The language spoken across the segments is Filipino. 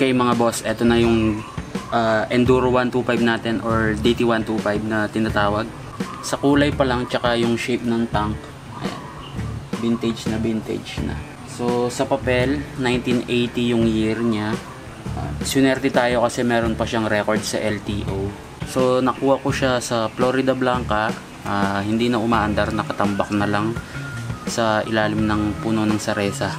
Okay mga boss, eto na yung Enduro 125 natin or DT 125 na tinatawag. Sa kulay pa lang tsaka yung shape ng tank, ayan, vintage na. So sa papel 1980 yung year niya. Swinerte tayo kasi meron pa siyang record sa LTO. So nakuha ko siya sa Florida Blanca, hindi na umaandar, nakatambak na lang sa ilalim ng puno ng saresa.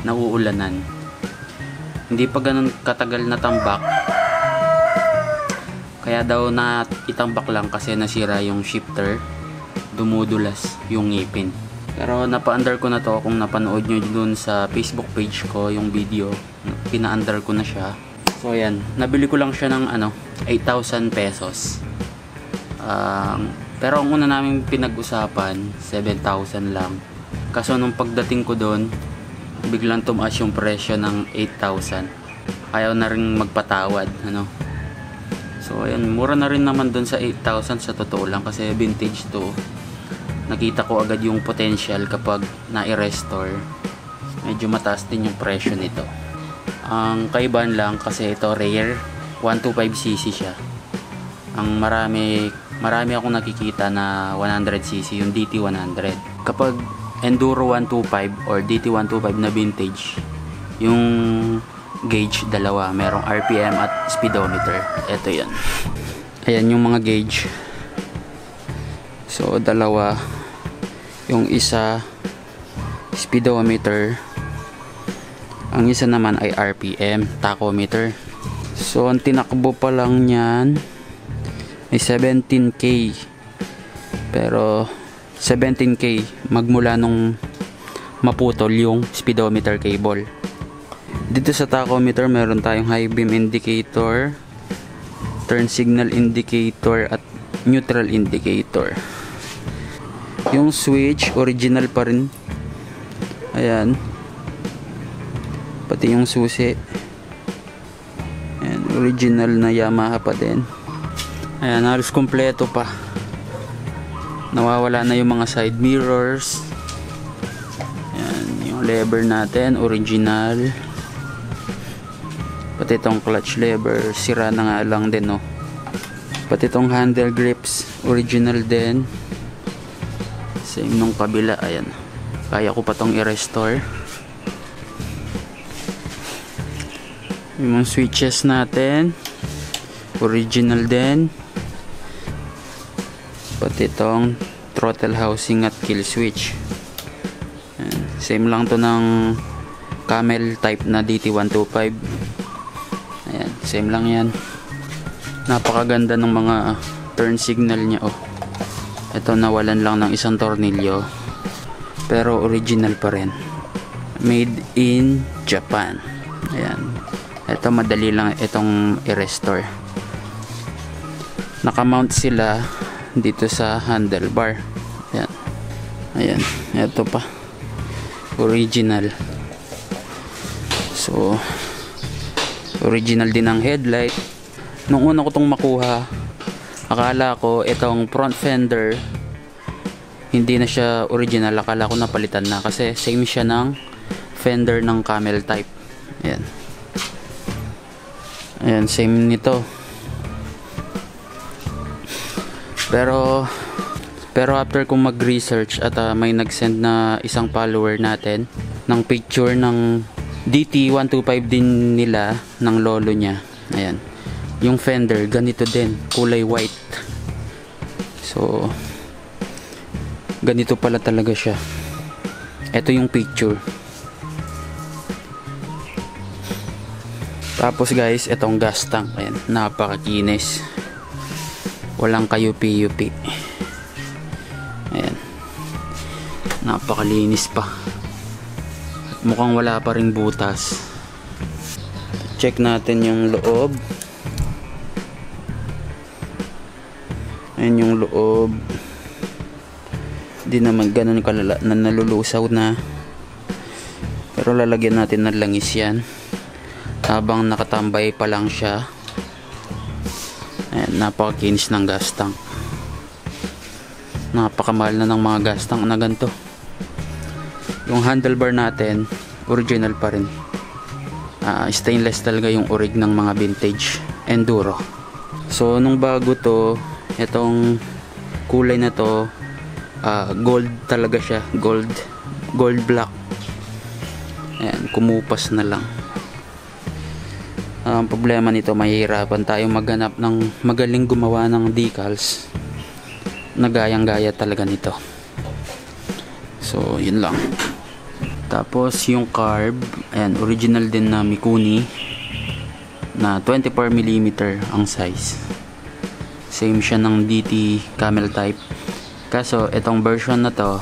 Nauulanan. Hindi pa ganun katagal na tambak. Kaya daw na itambak lang kasi nasira yung shifter. Dumudulas yung ngipin. Pero napa-under ko na to. Kung napanood nyo dun sa Facebook page ko yung video, pina-under ko na siya. So ayan, nabili ko lang siya ng 8,000 pesos. Pero ang una namin pinag-usapan 7,000 lang. Kaso nung pagdating ko doon, biglang tumaas yung presyo ng 8,000. Ayaw na rin magpatawad, So ayan, mura na rin naman dun sa 8,000 sa totoo lang kasi vintage to. Nakita ko agad yung potential kapag na-restore. Medyo mataas din yung presyo nito. Ang kaibahan lang kasi ito rare, 125cc siya. Ang marami akong nakikita na 100cc, yung DT 100. Kapag Enduro 125 or DT 125 na vintage, yung gauge dalawa, merong RPM at speedometer. Ito yan. Ayan yung mga gauge. So dalawa, yung isa speedometer, ang isa naman ay RPM, tachometer. So ang tinakbo pa lang niyan ay 17K. Pero 17K magmula nung maputol yung speedometer cable. Dito sa tachometer meron tayong high beam indicator, turn signal indicator at neutral indicator. Yung switch original pa rin. Ayan. Pati yung susi. Ayan, original na Yamaha pa din. Ayan, halos kompleto pa. Nawawala na yung mga side mirrors. Ayan, yung lever natin original. Pati itong clutch lever sira na nga lang din, Pati itong handle grips original din. Same nung kabila. Ayan, kaya ko pa tong i-restore. Yung switches natin original din. Pati itong throttle housing at kill switch. Ayan. Same lang to ng Camel type na DT125. Ayan, same lang yan. Napakaganda ng mga turn signal niya. Ito nawalan lang ng isang tornilyo, pero original pa rin. Made in Japan. Ayan. Ito madali lang itong i-restore. Nakamount sila dito sa handlebar. Ayan. Ayan. Ito pa. Original. So, original din ang headlight. Nung una ko itong makuha, akala ko itong front fender hindi na siya original. Akala ko napalitan na kasi same siya ng fender ng Camel type. Ayan. Ayan, same nito. Pero after kong mag-research at may nag-send na isang follower natin ng picture ng DT125 din nila ng lolo niya. Ayan. Yung fender ganito din, kulay white. So ganito pala talaga siya. Ito yung picture. Tapos guys, itong gas tank. Ayan, napakakinis. Walang kayupi-yupi. Ayan. Napakalinis pa. At mukhang wala pa ring butas. Check natin yung loob. Ayan yung loob. Di naman ganun kalala na nalulusaw na. Pero lalagyan natin ng langis yan. Habang nakatambay pa lang siya. Ayan, napakakinis ng gas tank. Napakamahal na ng mga gas tank na ganito. Yung handlebar natin original pa rin. Stainless talaga yung orig ng mga vintage enduro. So nung bago to, itong kulay na to, gold talaga siya, gold black. Ayan, kumupas na lang. Ang problema nito, mahihirapan tayong maghanap ng magaling gumawa ng decals na gayang-gaya talaga nito. So yun lang. Tapos yung carb, ayan, original din na Mikuni na 24mm ang size. Same siya ng DT camel type. Kaso itong version na to,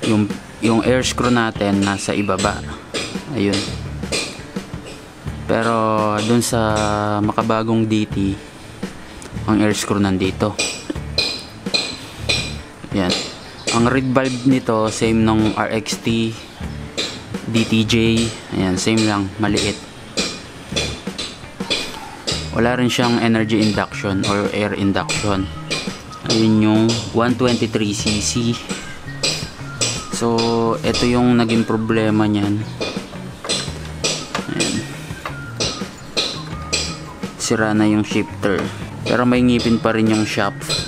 yung air screw natin nasa ibaba. Ayun. Pero dun sa makabagong DT, ang air screw nandito. Ayan. Ang red valve nito, same nung RXT, DTJ. Ayan, same lang, maliit. Wala rin siyang energy induction or air induction. Ayun yung 123cc. So, ito yung naging problema niyan. Ayan. Sira na yung shifter. Pero may ngipin pa rin yung shaft.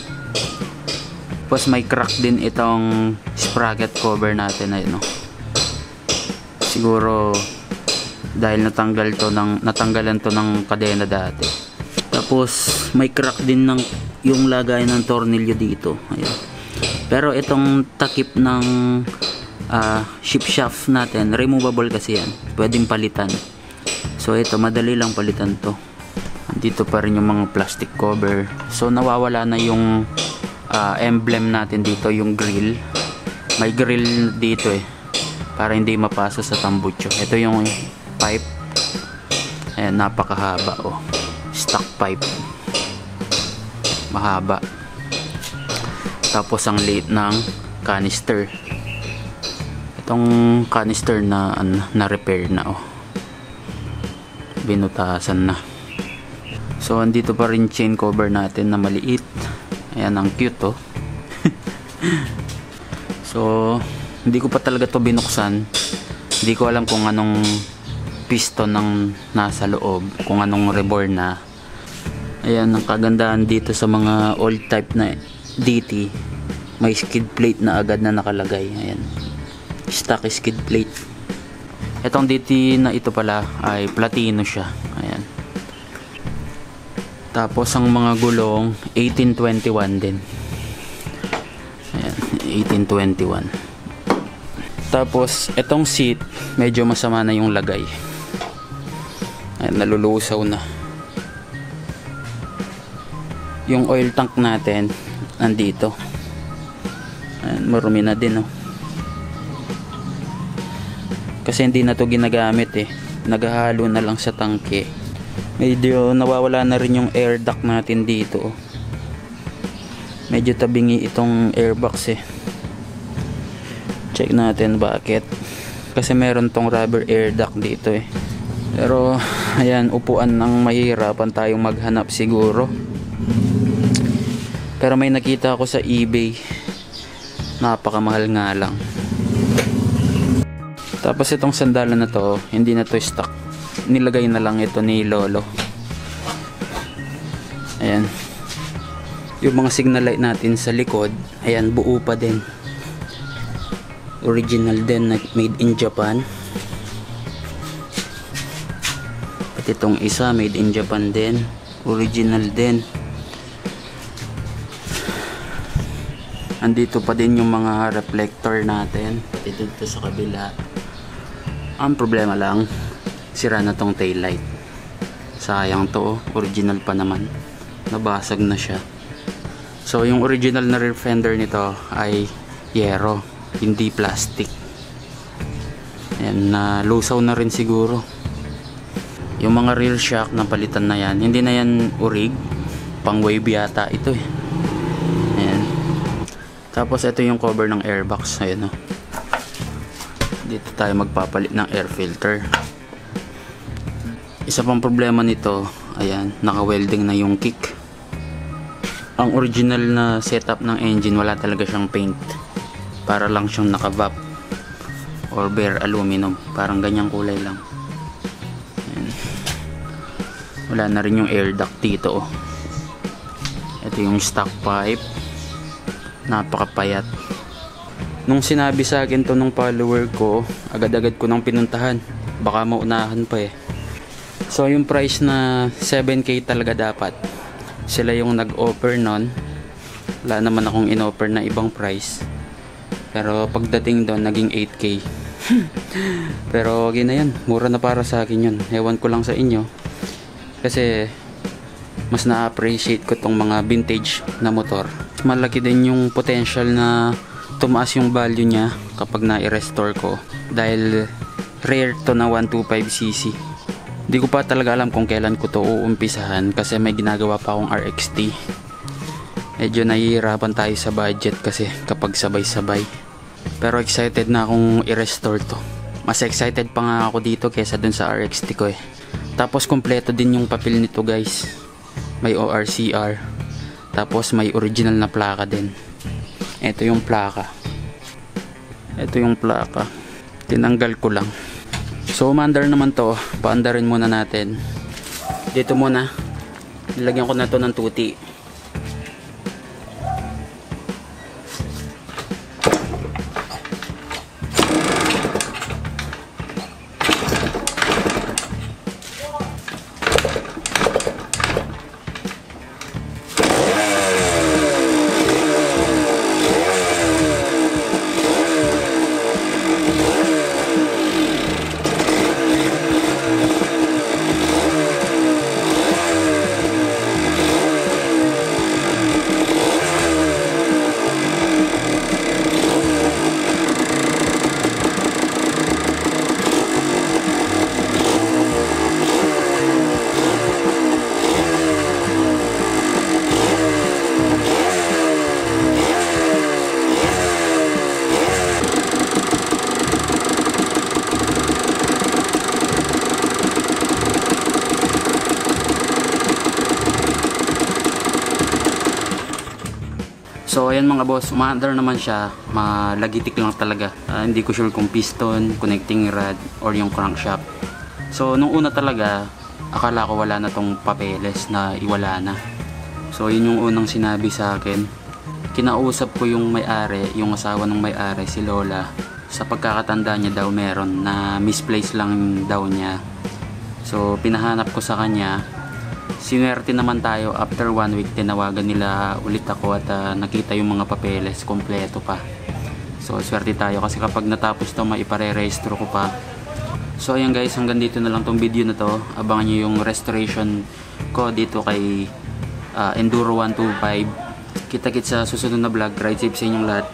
Tapos may crack din itong sprocket cover natin, ayun, no? Siguro dahil natanggalan to ng kadena dati. Tapos may crack din ng yung lagay ng tornilyo dito, ayun. Pero itong takip ng shift shaft natin, removable kasi yan, pwedeng palitan. So ito, madali lang palitan to. Dito pa rin yung mga plastic cover. So nawawala na yung emblem natin dito, yung grill. May grill dito para hindi mapasa sa tambucho. Ito yung pipe. Ayan, napakahaba, stock pipe, mahaba. Tapos ang liit ng canister. Itong canister na repair na, binutasan na. So andito pa rin chain cover natin na maliit. Ayan, ang cute, So hindi ko pa talaga to binuksan. Hindi ko alam kung anong piston ng nasa loob, kung anong reborn na. Ayan, ang kagandahan dito sa mga old type na DT, may skid plate na agad na nakalagay. Ayan, stock skid plate. Itong DT na ito pala ay platino siya. Ayan. Tapos ang mga gulong 1821 din. Ayan, 1821. Tapos itong seat, medyo masama na yung lagay. Ayan, nalulusaw na. Yung oil tank natin nandito. Ayan, marumi na din, Kasi hindi na to ginagamit, naghahalo na lang sa tangke. Medyo nawawala na rin yung air duct natin dito. Medyo tabingi itong airbox, Check natin bakit. Kasi meron tong rubber air duct dito, Pero ayan, upuan ng mahirapan tayong maghanap siguro. Pero may nakita ako sa eBay, napakamahal nga lang. Tapos itong sandalan na to, hindi na to stock, nilagay na lang ito ni Lolo. Ayan, yung mga signal light natin sa likod, ayan, buo pa din, original din, made in Japan. At itong isa made in Japan din, original din. Andito pa din yung mga reflector natin, pati dito sa kabila. Ang problema lang, sira na tong tail light. Sayang to, original pa naman, nabasag na siya. So yung original na rear fender nito ay yero, hindi plastic. Ayan, lusaw na rin siguro. Yung mga rear shock na palitan na yan, hindi na yan urig, pang wave yata ito, Ayan. Tapos ito yung cover ng airbox. Ayan, dito tayo magpapalit ng air filter. Isa pang problema nito, ayan, naka-welding na yung kick. Ang original na setup ng engine, wala talaga siyang paint. Para lang siyang naka-vap or bare aluminum, parang ganyang kulay lang. Wala na rin yung air duct dito. Ito yung stock pipe. Napakapayat. Nung sinabi sa akin to nung follower ko, agad-agad ko nang pinuntahan. Baka maunahan pa eh. So yung price na 7K talaga dapat. Sila yung nag-offer nun. Wala naman akong in-offer na ibang price. Pero pagdating doon naging 8K. Pero okay na yan. Mura na para sa akin yun. Ewan ko lang sa inyo. Kasi mas na-appreciate ko tong mga vintage na motor. Malaki din yung potential na tumaas yung value niya kapag na-restore ko. Dahil rare to na 125cc. Di ko pa talaga alam kung kailan ko to uumpisahan kasi may ginagawa pa akong RXT. Medyo nahihirapan tayo sa budget kasi kapag sabay-sabay. Pero excited na akong i-restore to. Mas excited pa nga ako dito kaysa dun sa RXT ko eh. Tapos kompleto din yung papel nito guys. May ORCR. Tapos may original na plaka din. Ito yung plaka. Ito yung plaka. Tinanggal ko lang. So umandar naman to. Paandarin muna natin. Dito muna. Nilagyan ko na to ng tuti. So ayan mga boss, umaandar naman siya, malagitik lang talaga. Hindi ko sure kung piston, connecting rod, or yung crankshaft. So nung una talaga, akala ko wala na tong papeles na iwala na. So yun yung unang sinabi sa akin. Kinausap ko yung may-ari, yung asawa ng may-ari, si Lola. Sa pagkakatanda niya daw meron na misplace lang daw niya. So pinahanap ko sa kanya. Sinuwerte naman tayo, after 1 week tinawagan nila ulit ako at nakita yung mga papeles kompleto pa. So swerte tayo kasi kapag natapos to maipare-rehistro ko pa. So ayan guys, hanggang dito na lang tong video na to. Abangan nyo yung restoration ko dito kay Enduro 125. Kita-kits sa susunod na vlog. Ride safe sa inyong lahat.